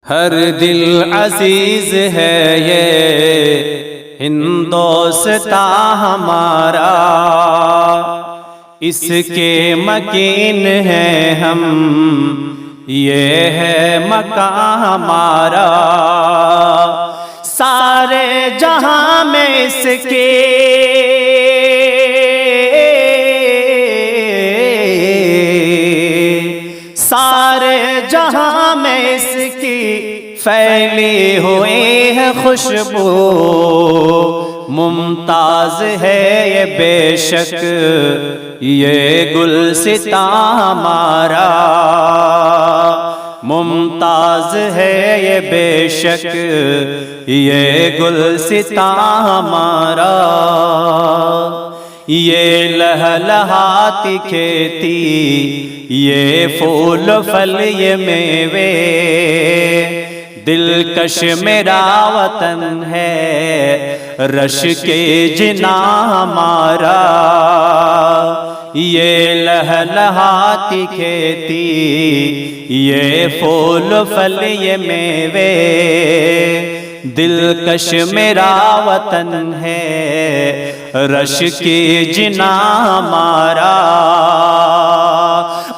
ہر دل عزیز ہے یہ ہندوستاں ہمارا، اس کے مکین ہیں ہم، یہ ہے مکان ہمارا۔ سارے جہاں میں اس کے سارے جہاں میں اس کی پھیلی ہوئی ہے خوشبو، ممتاز ہے یہ بے شک یہ گلستاں ہمارا، ممتاز ہے یہ بے شک یہ گلستاں ہمارا۔ یہ لہلہاتی کھیتی، یہ پھول پھل یہ میوے، دلکش میرا وطن ہے رش کے جناں ہمارا۔ یہ لہلہاتی کھیتی، یہ پھول پھل یہ میوے، دلکش میرا وطن ہے رش کی جناں ہمارا۔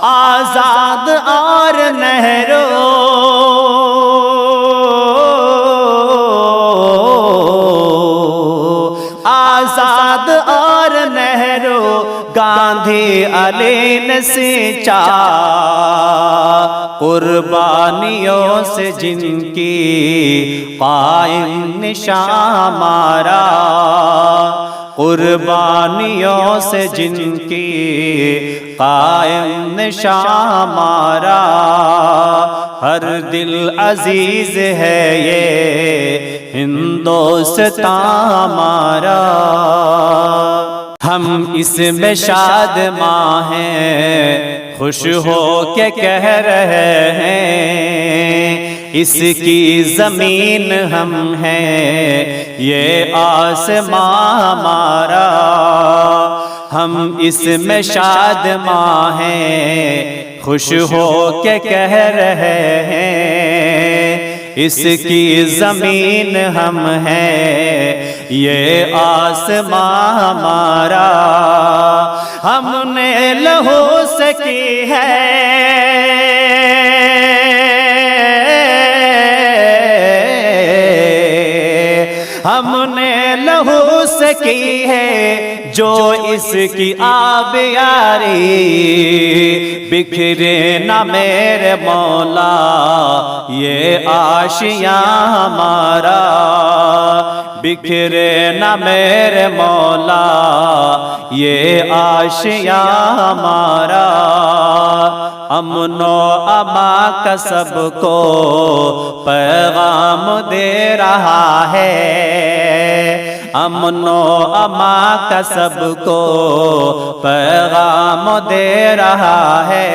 آزاد اور نہرو آزاد اور نہرو گاندھی علی نے سینچا، قربانیوں سے جن کی قائم نشاں ہمارا، قربانیوں سے جن کی قائم نشاں ہمارا۔ ہر دل عزیز ہے یہ ہندوستاں ہمارا۔ ہم اس میں شاد ماں ہیں، خوش ہو کے کہہ رہے ہیں، اس کی زمین ہم ہیں یہ آسماں ہمارا۔ ہم اس میں شاد ماں ہیں، خوش ہو کے کہہ رہے ہیں، اس کی زمین ہم ہیں یہ آسماں ہمارا۔ ہم نے لہو سے کی ہے ہم نے لہو سے کی ہے جو اس کی آبیاری، بکھرے نہ میرے مولا یہ آشیاں ہمارا، بکھرے نہ میرے مولا یہ آشیاں ہمارا۔ امن و امان کا سب کو پیغام دے رہا ہے، امن و امان کا سب کو پیغام دے رہا ہے۔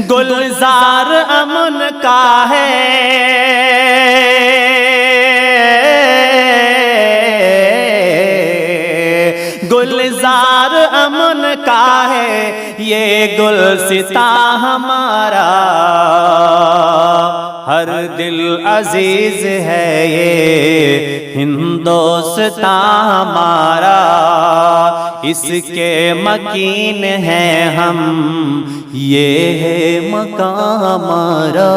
گلزار امن کا ہے، گلزار امن کا ہے یہ گلستاں ہمارا۔ ہر دل عزیز ہے یہ ہندوستاں ہمارا، اس کے مکین ہیں ہم، یہ ہے مکان ہمارا۔